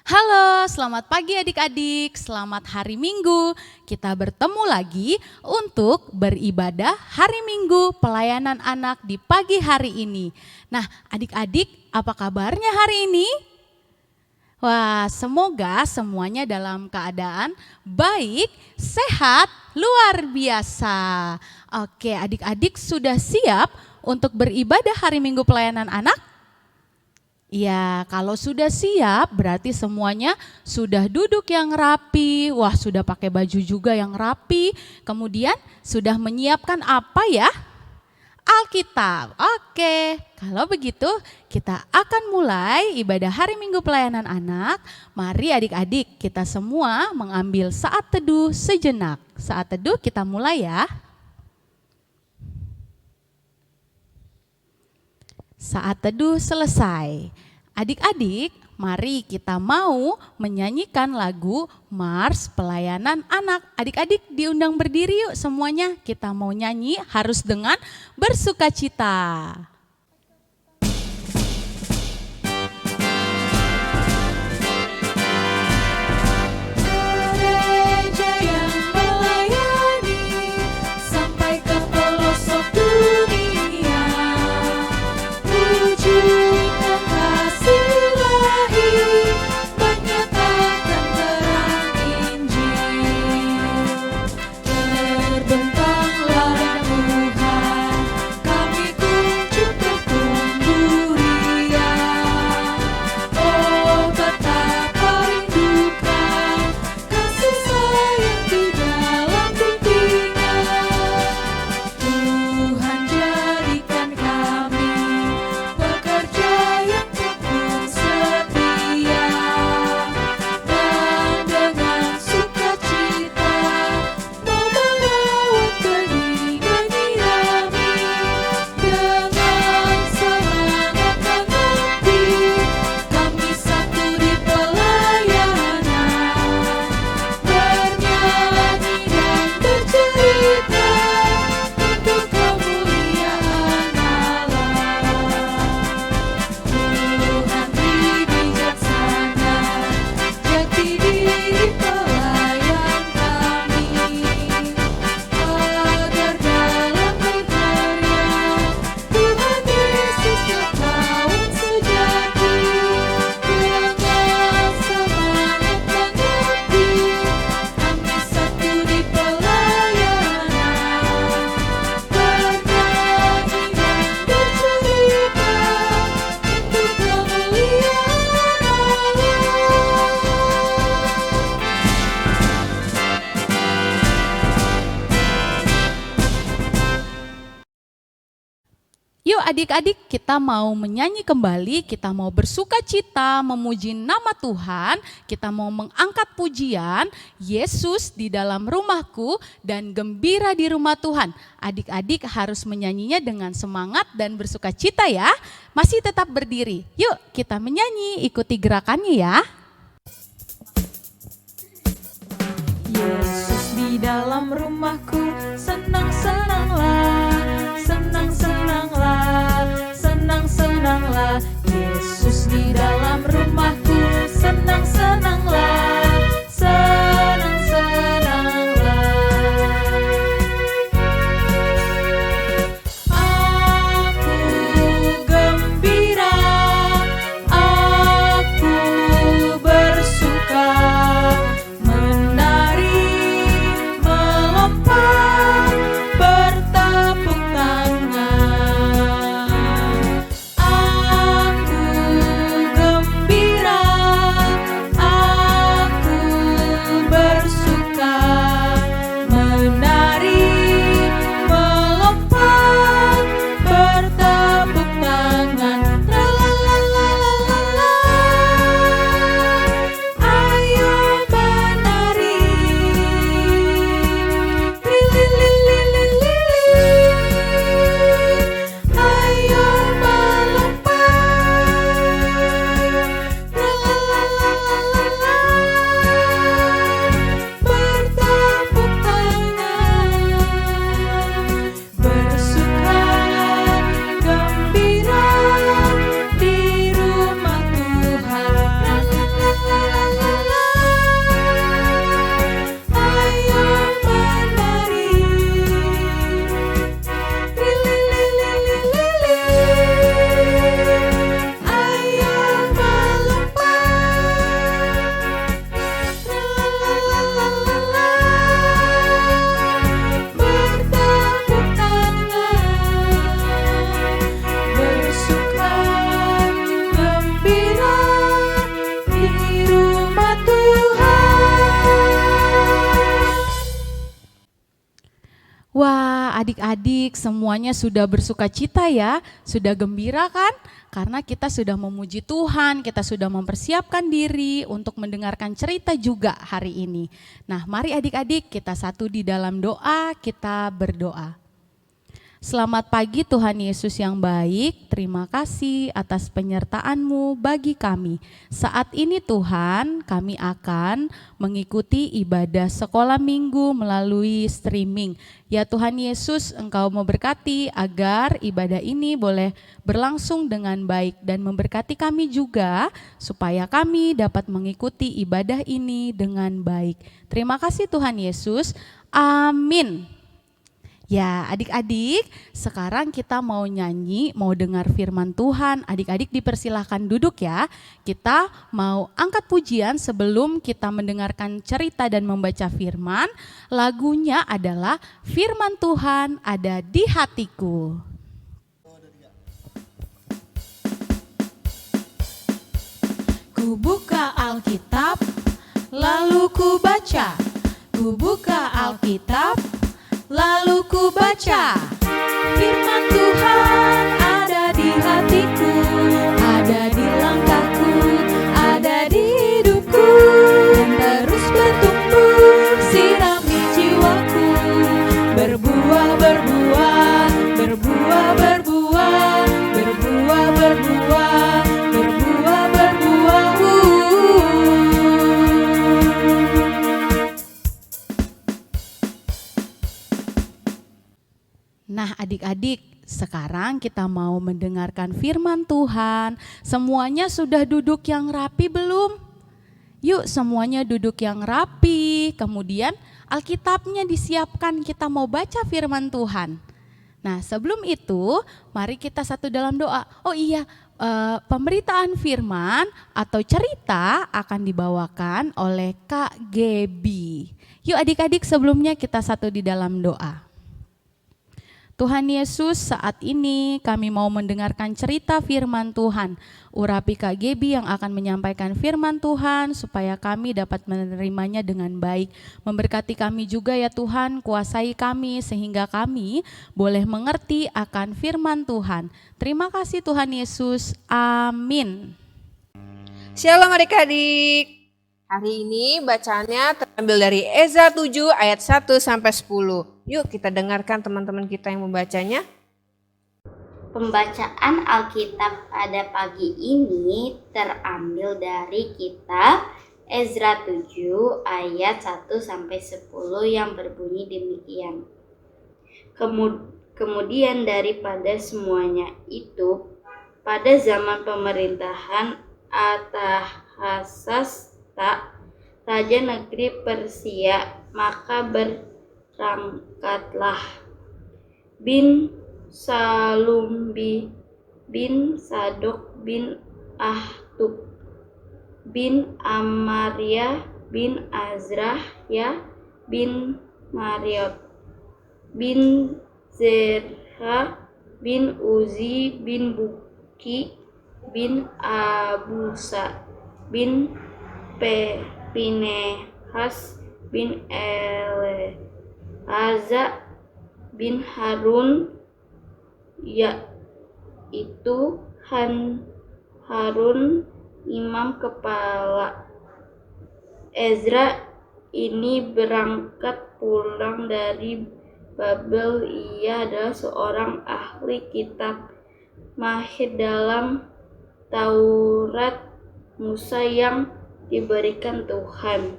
Halo, selamat pagi adik-adik, selamat hari Minggu. Kita bertemu lagi untuk beribadah hari Minggu pelayanan anak di pagi hari ini. Nah, adik-adik, apa kabarnya hari ini? Wah, semoga semuanya dalam keadaan baik, sehat, luar biasa. Oke, adik-adik sudah siap untuk beribadah hari Minggu pelayanan anak? Ya, kalau sudah siap berarti semuanya sudah duduk yang rapi, wah sudah pakai baju juga yang rapi, kemudian sudah menyiapkan apa ya? Alkitab. Oke, kalau begitu kita akan mulai ibadah hari Minggu pelayanan anak. Mari adik-adik kita semua mengambil saat teduh sejenak. Saat teduh kita mulai ya. Saat teduh selesai. Adik-adik, mari kita mau menyanyikan lagu Mars Pelayanan Anak. Adik-adik diundang berdiri yuk semuanya. Kita mau nyanyi harus dengan bersukacita. Yuk adik-adik kita mau menyanyi kembali, kita mau bersuka cita, memuji nama Tuhan, kita mau mengangkat pujian, Yesus di dalam rumahku dan gembira di rumah Tuhan. Adik-adik harus menyanyinya dengan semangat dan bersuka cita ya, masih tetap berdiri. Yuk kita menyanyi, ikuti gerakannya ya. Yesus di dalam rumahku, senang-senanglah, senang-senanglah, senang-senanglah. Yesus di dalam rumahku, senang-senanglah, senang-senanglah. Aku gembira, aku bersuka, menari, melompat, bertepuk tangan. Aku gembira, adik-adik semuanya sudah bersuka cita ya? Sudah gembira kan? Karena kita sudah memuji Tuhan, kita sudah mempersiapkan diri untuk mendengarkan cerita juga hari ini. Nah, mari adik-adik kita satu di dalam doa, kita berdoa. Selamat pagi Tuhan Yesus yang baik, terima kasih atas penyertaan-Mu bagi kami. Saat ini Tuhan, kami akan mengikuti ibadah sekolah minggu melalui streaming. Ya Tuhan Yesus, Engkau memberkati agar ibadah ini boleh berlangsung dengan baik dan memberkati kami juga supaya kami dapat mengikuti ibadah ini dengan baik. Terima kasih Tuhan Yesus, amin. Ya adik-adik, sekarang kita mau nyanyi, mau dengar firman Tuhan. Adik-adik dipersilahkan duduk ya. Kita mau angkat pujian sebelum kita mendengarkan cerita dan membaca firman. Lagunya adalah Firman Tuhan Ada di Hatiku. Ku buka Alkitab, lalu ku baca. Ku buka Alkitab, lalu ku baca, firman Tuhan ada di hatiku, ada di langkahku, ada di hidupku, dan terus bertumbuh, sirami jiwaku, berbuah, berbuah, berbuah, berbuah, berbuah, berbuah, berbuah, berbuah. Nah adik-adik, sekarang kita mau mendengarkan firman Tuhan. Semuanya sudah duduk yang rapi belum? Yuk semuanya duduk yang rapi, kemudian Alkitabnya disiapkan, kita mau baca firman Tuhan. Nah sebelum itu, mari kita satu dalam doa. Oh iya, pemberitaan firman atau cerita akan dibawakan oleh Kak Gebi. Yuk adik-adik sebelumnya kita satu di dalam doa. Tuhan Yesus, saat ini kami mau mendengarkan cerita firman Tuhan. Urapi Kak Gebi yang akan menyampaikan firman Tuhan supaya kami dapat menerimanya dengan baik. Memberkati kami juga ya Tuhan, kuasai kami sehingga kami boleh mengerti akan firman Tuhan. Terima kasih Tuhan Yesus, amin. Shalom adik-adik. Hari ini bacaannya terambil dari Ezra 7 ayat 1 sampai 10. Yuk kita dengarkan teman-teman kita yang membacanya. Pembacaan Alkitab pada pagi ini terambil dari kitab Ezra 7 ayat 1 sampai 10 yang berbunyi demikian. Kemudian daripada semuanya itu, pada zaman pemerintahan Artahsasta, raja negeri Persia, maka berangkatlah bin Salum bin Sadok bin Ahtub bin Amaria bin Azrah ya bin Mariot bin Zerha bin Uzi bin Buki bin Abusa bin Pinehas bin Eleazar bin Harun, yaitu Harun imam kepala. Ezra ini berangkat pulang dari Babel. Ia adalah seorang ahli kitab, mahir dalam Taurat Musa yang diberikan Tuhan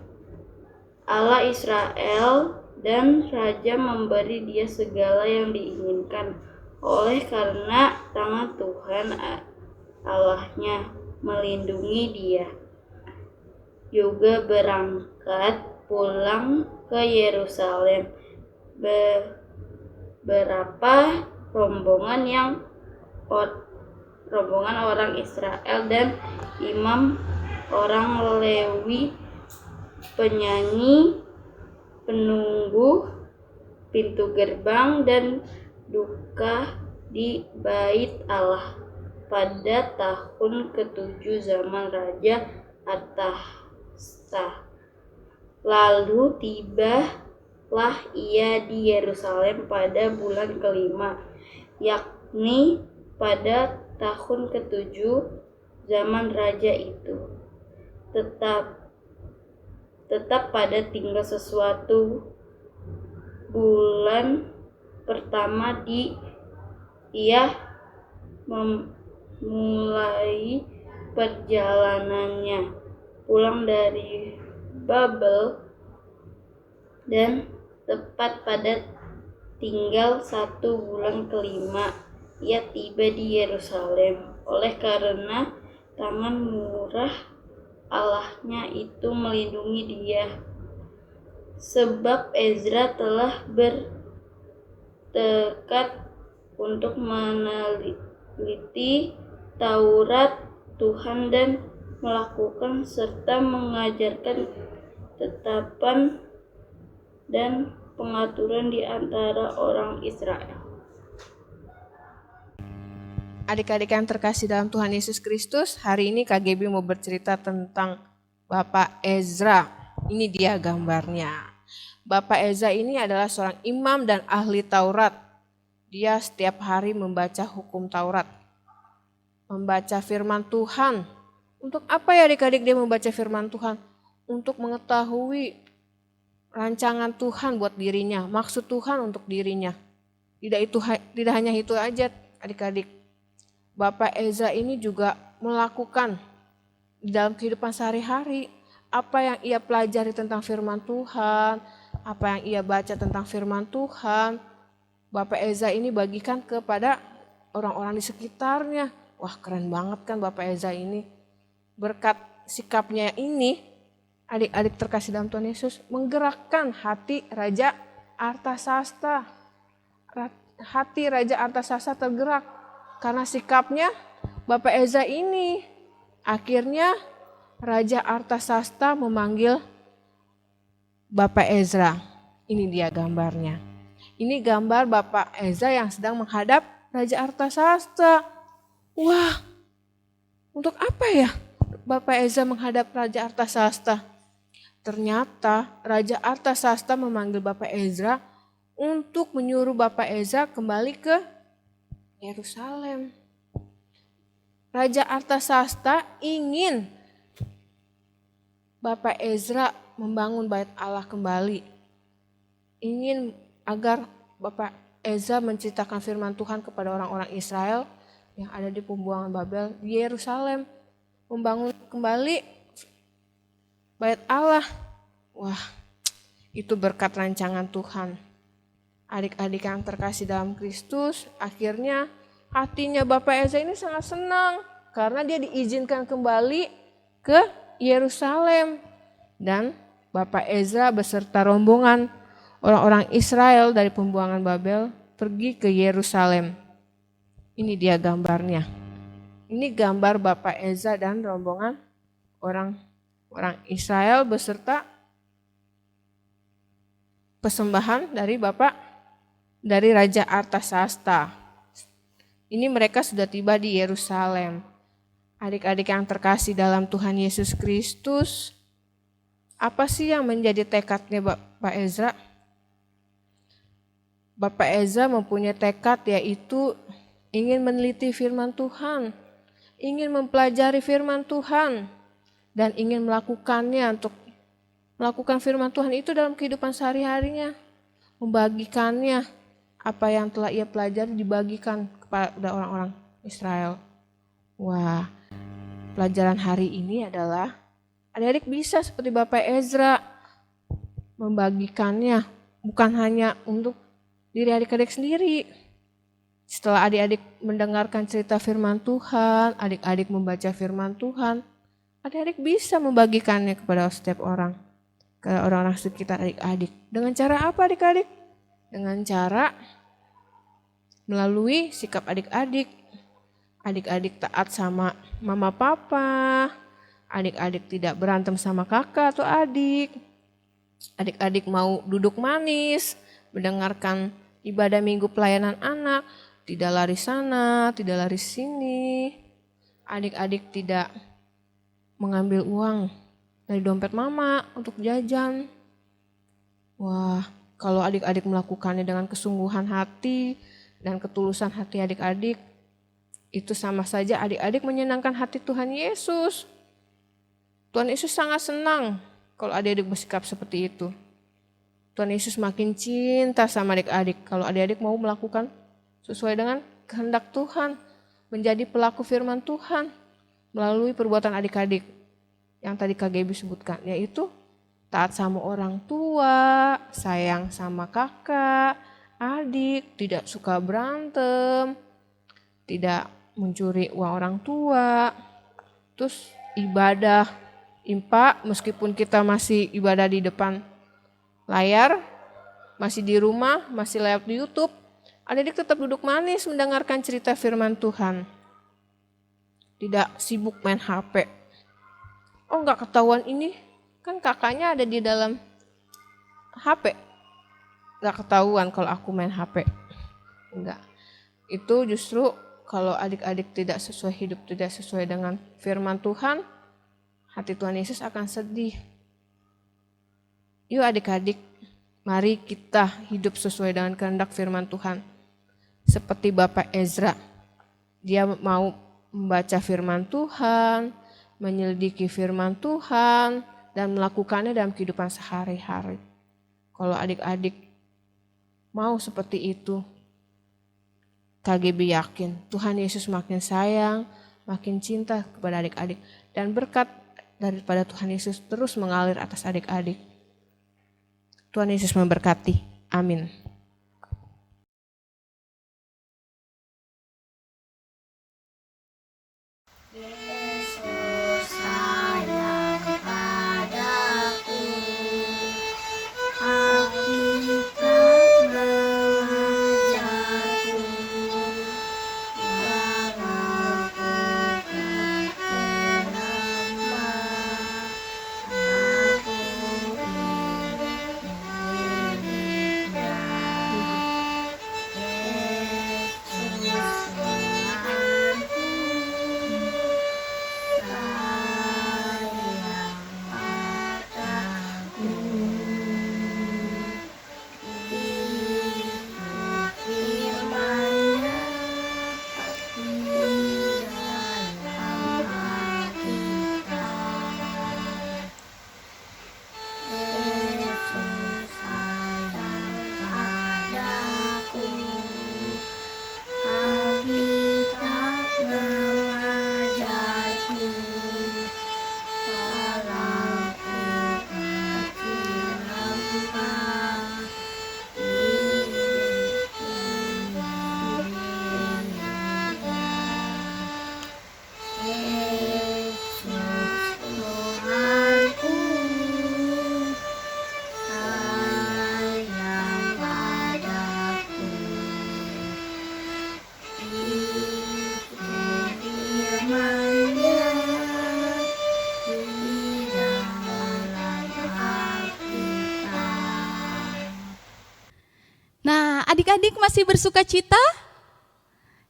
Allah Israel, dan raja memberi dia segala yang diinginkan oleh karena tangan Tuhan Allahnya melindungi dia. Juga berangkat pulang ke Yerusalem beberapa rombongan orang Israel dan imam orang Lewi, penyanyi, penunggu pintu gerbang, dan duka di bait Allah pada tahun ke-7 zaman Raja Artahsasta. Lalu tiba Lah ia di Yerusalem pada bulan kelima, yakni pada tahun ketujuh zaman raja itu. Tetap pada tinggal sesuatu bulan pertama ia memulai perjalanannya pulang dari Babel, dan tepat pada tinggal 1 bulan kelima ia tiba di Yerusalem. Oleh karena tangan murah Allahnya itu melindungi dia, sebab Ezra telah bertekad untuk meneliti Taurat Tuhan dan melakukan serta mengajarkan tetapan dan pengaturan di antara orang Israel. Adik-adik yang terkasih dalam Tuhan Yesus Kristus, hari ini KGB mau bercerita tentang Bapak Ezra. Ini dia gambarnya. Bapak Ezra ini adalah seorang imam dan ahli Taurat. Dia setiap hari membaca hukum Taurat, membaca firman Tuhan. Untuk apa ya adik-adik dia membaca firman Tuhan? Untuk mengetahui rancangan Tuhan buat dirinya, maksud Tuhan untuk dirinya. Tidak hanya itu aja adik-adik. Bapak Ezra ini juga melakukan di dalam kehidupan sehari-hari apa yang ia pelajari tentang firman Tuhan, apa yang ia baca tentang firman Tuhan. Bapak Ezra ini bagikan kepada orang-orang di sekitarnya. Wah, keren banget kan Bapak Ezra ini. Berkat sikapnya ini, adik-adik terkasih dalam Tuhan Yesus, menggerakkan hati Raja Artasasta. Hati Raja Artasasta tergerak karena sikapnya Bapak Ezra ini. Akhirnya Raja Artasasta memanggil Bapak Ezra. Ini dia gambarnya. Ini gambar Bapak Ezra yang sedang menghadap Raja Artasasta. Wah, untuk apa ya Bapak Ezra menghadap Raja Artasasta? Ternyata Raja Artasasta memanggil Bapak Ezra untuk menyuruh Bapak Ezra kembali ke Yerusalem. Raja Artasasta ingin Bapak Ezra membangun bait Allah kembali. Ingin agar Bapak Ezra menceritakan firman Tuhan kepada orang-orang Israel yang ada di pembuangan Babel di Yerusalem. Membangun kembali bait Allah. Wah, itu berkat rancangan Tuhan. Adik-adik yang terkasih dalam Kristus, akhirnya hatinya Bapak Ezra ini sangat senang karena dia diizinkan kembali ke Yerusalem. Dan Bapak Ezra beserta rombongan orang-orang Israel dari pembuangan Babel pergi ke Yerusalem. Ini dia gambarnya. Ini gambar Bapak Ezra dan rombongan orang Israel beserta persembahan dari Raja Artasasta. Ini mereka sudah tiba di Yerusalem. Adik-adik yang terkasih dalam Tuhan Yesus Kristus, apa sih yang menjadi tekadnya Bapak Ezra? Bapak Ezra mempunyai tekad, yaitu ingin meneliti firman Tuhan, ingin mempelajari firman Tuhan, dan ingin melakukannya untuk melakukan firman Tuhan itu dalam kehidupan sehari-harinya, membagikannya, apa yang telah ia pelajari dibagikan kepada orang-orang Israel. Wah, pelajaran hari ini adalah adik-adik bisa seperti Bapak Ezra membagikannya, bukan hanya untuk diri adik-adik sendiri. Setelah adik-adik mendengarkan cerita firman Tuhan, adik-adik membaca firman Tuhan, adik-adik bisa membagikannya kepada setiap orang, ke orang-orang sekitar adik-adik. Dengan cara apa adik-adik? Dengan cara melalui sikap adik-adik. Adik-adik taat sama mama papa, adik-adik tidak berantem sama kakak atau adik. Adik-adik mau duduk manis, mendengarkan ibadah minggu pelayanan anak, tidak lari sana, tidak lari sini. Adik-adik tidak mengambil uang dari dompet mama untuk jajan. Wah, Kalau adik-adik melakukannya dengan kesungguhan hati dan ketulusan hati adik-adik, itu sama saja adik-adik menyenangkan hati Tuhan Yesus. Tuhan Yesus sangat senang kalau adik-adik bersikap seperti itu. Tuhan Yesus makin cinta sama adik-adik kalau adik-adik mau melakukan sesuai dengan kehendak Tuhan, menjadi pelaku firman Tuhan melalui perbuatan adik-adik yang tadi Kak Gaby sebutkan, yaitu taat sama orang tua, sayang sama kakak, adik, tidak suka berantem, tidak mencuri uang orang tua, terus ibadah, impak meskipun kita masih ibadah di depan layar, masih di rumah, masih live di YouTube, adik-adik tetap duduk manis mendengarkan cerita firman Tuhan. Tidak sibuk main HP. Oh enggak ketahuan ini, kan kakaknya ada di dalam HP. Enggak ketahuan kalau aku main HP. Enggak. Itu justru kalau adik-adik tidak sesuai hidup, tidak sesuai dengan firman Tuhan, hati Tuhan Yesus akan sedih. Yuk adik-adik, mari kita hidup sesuai dengan kehendak firman Tuhan. Seperti Bapak Ezra, dia mau membaca firman Tuhan, menyelidiki firman Tuhan, dan melakukannya dalam kehidupan sehari-hari. Kalau adik-adik mau seperti itu, KGB yakin Tuhan Yesus makin sayang, makin cinta kepada adik-adik, dan berkat daripada Tuhan Yesus terus mengalir atas adik-adik. Tuhan Yesus memberkati. Amin. Nah, adik-adik masih bersuka cita?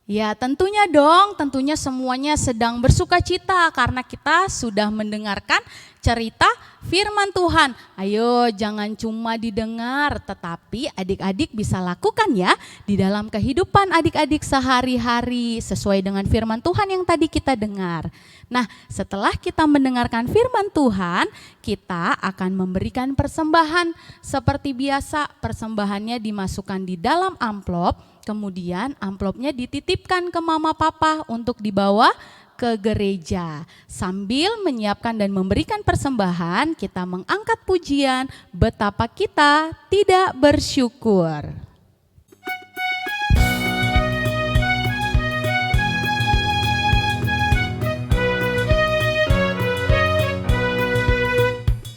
Ya tentunya dong, tentunya semuanya sedang bersuka cita karena kita sudah mendengarkan cerita firman Tuhan. Ayo jangan cuma didengar, tetapi adik-adik bisa lakukan ya di dalam kehidupan adik-adik sehari-hari sesuai dengan firman Tuhan yang tadi kita dengar. Nah, setelah kita mendengarkan firman Tuhan, kita akan memberikan persembahan. Seperti biasa, persembahannya dimasukkan di dalam amplop. Kemudian amplopnya dititipkan ke mama papa untuk dibawa ke gereja. Sambil menyiapkan dan memberikan persembahan, kita mengangkat pujian betapa kita tidak bersyukur.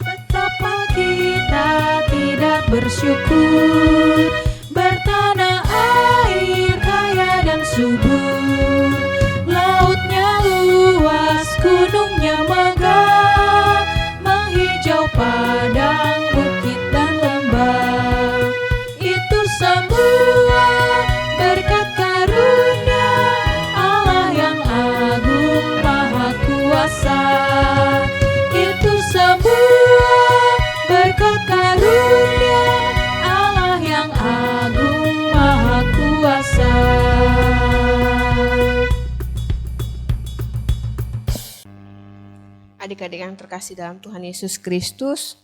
Betapa kita tidak bersyukur, bertanah air kaya dan subur, lautnya luas, gunungnya megah, menghijau padang, bukit dan lembah. Itu semua berkat karunia Allah yang agung maha kuasa. Itu semua berkat karunia adik-adik yang terkasih dalam Tuhan Yesus Kristus,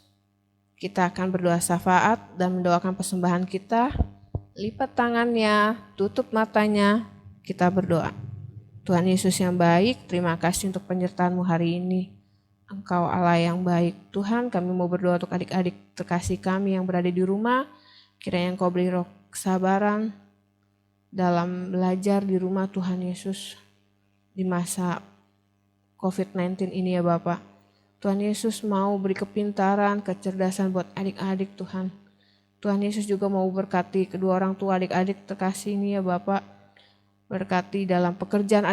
kita akan berdoa syafaat dan mendoakan persembahan kita. Lipat tangannya, tutup matanya, kita berdoa. Tuhan Yesus yang baik, terima kasih untuk penyertaan-Mu hari ini. Engkau Allah yang baik. Tuhan, kami mau berdoa untuk adik-adik terkasih kami yang berada di rumah. Kiranya Engkau beri roh kesabaran dalam belajar di rumah Tuhan Yesus di masa COVID-19 ini ya Bapak. Tuhan Yesus mau beri kepintaran, kecerdasan buat adik-adik Tuhan. Tuhan Yesus juga mau berkati kedua orang tua adik-adik terkasih ini ya Bapak. Berkati dalam pekerjaan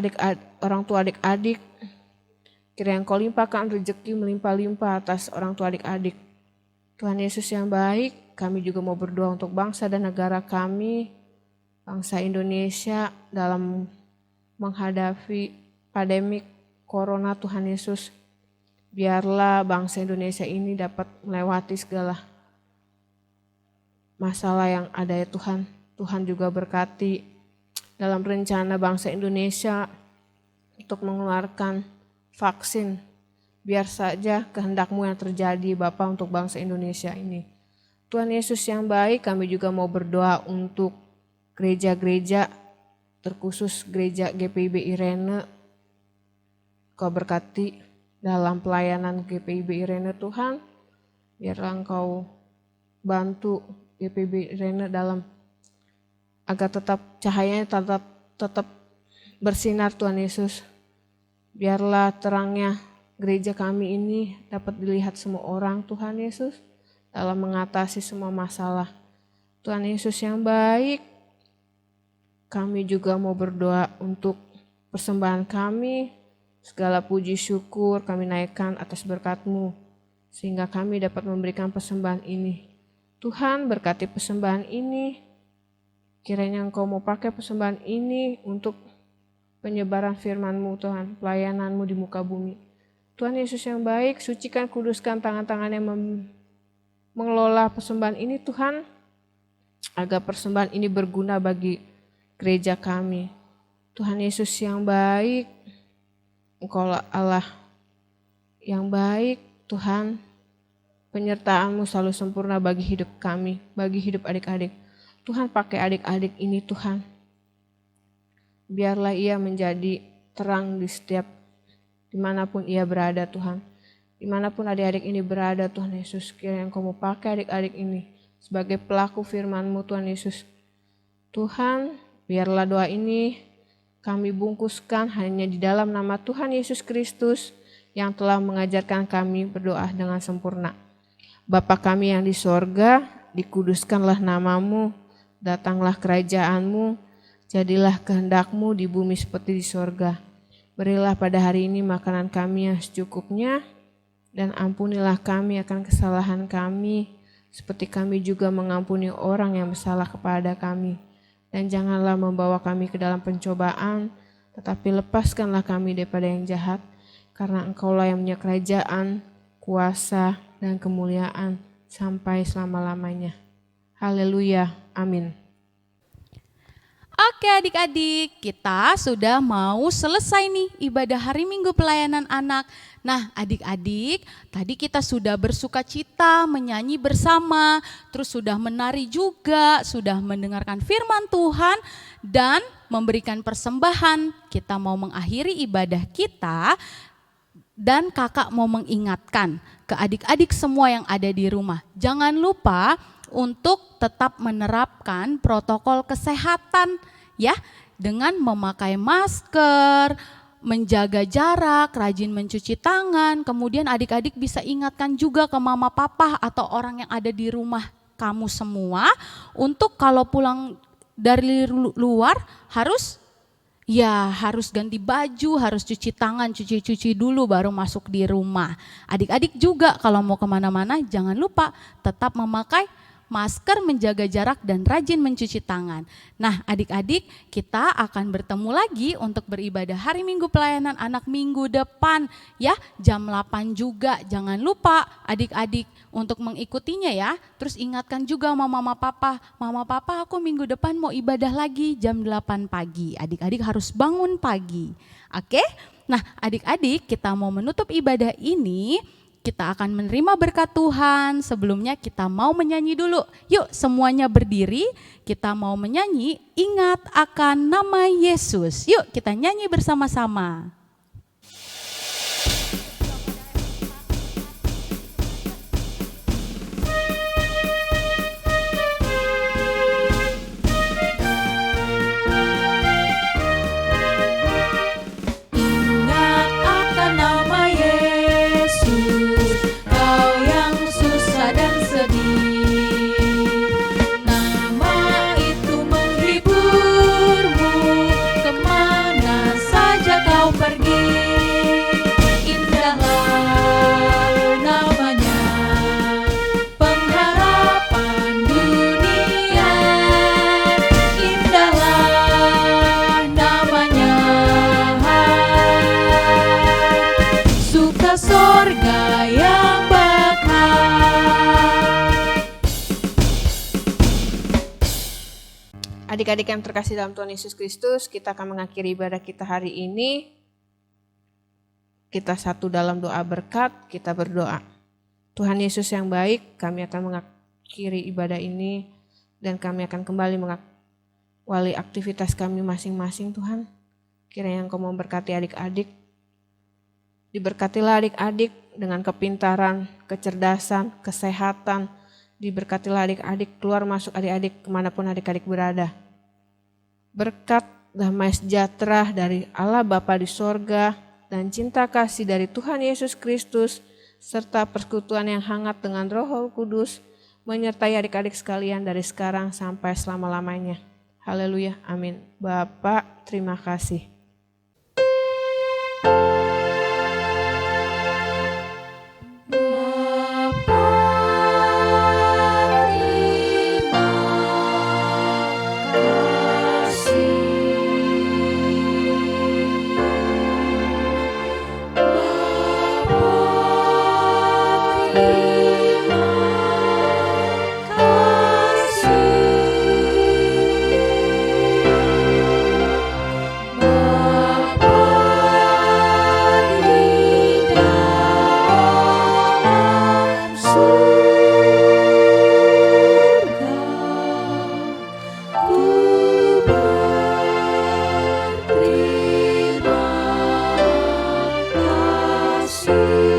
orang tua adik-adik. Kiranya Engkau limpahkan rezeki melimpah-limpah atas orang tua adik-adik. Tuhan Yesus yang baik, kami juga mau berdoa untuk bangsa dan negara kami, bangsa Indonesia dalam menghadapi pandemik Corona. Tuhan Yesus, biarlah bangsa Indonesia ini dapat melewati segala masalah yang ada ya Tuhan. Tuhan juga berkati dalam rencana bangsa Indonesia untuk mengeluarkan vaksin. Biar saja kehendak-Mu yang terjadi Bapa untuk bangsa Indonesia ini. Tuhan Yesus yang baik, kami juga mau berdoa untuk gereja-gereja, terkhusus gereja GPIB Irene. Kau berkati dalam pelayanan GPIB Irene Tuhan. Biarlah Engkau bantu GPIB Irene dalam agar tetap cahayanya tetap bersinar Tuhan Yesus. Biarlah terangnya gereja kami ini dapat dilihat semua orang Tuhan Yesus dalam mengatasi semua masalah. Tuhan Yesus yang baik, kami juga mau berdoa untuk persembahan kami. Segala puji syukur kami naikkan atas berkat-Mu, sehingga kami dapat memberikan persembahan ini. Tuhan berkati persembahan ini, kiranya Engkau mau pakai persembahan ini untuk penyebaran firman-Mu Tuhan, pelayanan-Mu di muka bumi. Tuhan Yesus yang baik, sucikan kuduskan tangan-tangan yang mengelola persembahan ini Tuhan, agar persembahan ini berguna bagi gereja kami. Tuhan Yesus yang baik, Engkau Allah yang baik Tuhan, penyertaan-Mu selalu sempurna bagi hidup kami, bagi hidup adik-adik. Tuhan pakai adik-adik ini Tuhan, biarlah ia menjadi terang di setiap dimanapun ia berada Tuhan. Dimanapun adik-adik ini berada Tuhan Yesus, kiranya Engkau mau pakai adik-adik ini sebagai pelaku firman-Mu Tuhan Yesus. Tuhan, biarlah doa ini kami bungkuskan hanya di dalam nama Tuhan Yesus Kristus yang telah mengajarkan kami berdoa dengan sempurna. Bapa kami yang di sorga, dikuduskanlah nama-Mu, datanglah kerajaan-Mu, jadilah kehendak-Mu di bumi seperti di sorga. Berilah pada hari ini makanan kami yang secukupnya, dan ampunilah kami akan kesalahan kami, seperti kami juga mengampuni orang yang bersalah kepada kami. Dan janganlah membawa kami ke dalam pencobaan, tetapi lepaskanlah kami daripada yang jahat, karena Engkaulah yang punya kerajaan, kuasa, dan kemuliaan sampai selama-lamanya. Haleluya, amin. Oke adik-adik, kita sudah mau selesai nih ibadah hari Minggu pelayanan anak. Nah adik-adik, tadi kita sudah bersuka cita, menyanyi bersama, terus sudah menari juga, sudah mendengarkan firman Tuhan, dan memberikan persembahan. Kita mau mengakhiri ibadah kita, dan kakak mau mengingatkan ke adik-adik semua yang ada di rumah. Jangan lupa untuk tetap menerapkan protokol kesehatan ya, dengan memakai masker, menjaga jarak, rajin mencuci tangan. Kemudian adik-adik bisa ingatkan juga ke mama papa atau orang yang ada di rumah kamu semua untuk kalau pulang dari luar harus ganti baju, harus cuci tangan, cuci dulu baru masuk di rumah. Adik-adik juga kalau mau kemana-mana jangan lupa tetap memakai masker, menjaga jarak, dan rajin mencuci tangan. Nah adik-adik, kita akan bertemu lagi untuk beribadah hari Minggu pelayanan anak minggu depan ya, jam 8 juga. Jangan lupa adik-adik untuk mengikutinya ya. Terus ingatkan juga mama papa aku minggu depan mau ibadah lagi jam 8 pagi. Adik-adik harus bangun pagi. Oke? Nah, adik-adik, kita mau menutup ibadah ini, kita akan menerima berkat Tuhan. Sebelumnya kita mau menyanyi dulu. Yuk semuanya berdiri, kita mau menyanyi ingat akan nama Yesus. Yuk kita nyanyi bersama-sama. Ingat akan nama Yesus, kau yang susah dan sedih. Nama itu menghiburmu, kemana saja kau pergi. Indahlah namanya, pengharapan dunia. Indahlah namanya, suka sorga yang bakal. Adik-adik yang terkasih dalam Tuhan Yesus Kristus, kita akan mengakhiri ibadah kita hari ini. Kita satu dalam doa berkat, kita berdoa. Tuhan Yesus yang baik, kami akan mengakhiri ibadah ini dan kami akan kembali mengawali aktivitas kami masing-masing Tuhan. Kiranya Engkau memberkati adik-adik. Diberkatilah adik-adik dengan kepintaran, kecerdasan, kesehatan. Diberkatilah adik-adik, keluar masuk adik-adik kemanapun adik-adik berada. Berkat damai sejahtera dari Allah Bapa di sorga dan cinta kasih dari Tuhan Yesus Kristus serta persekutuan yang hangat dengan Roh Kudus menyertai adik-adik sekalian dari sekarang sampai selama-lamanya. Haleluya, amin. Bapak, terima kasih. Terima kasih.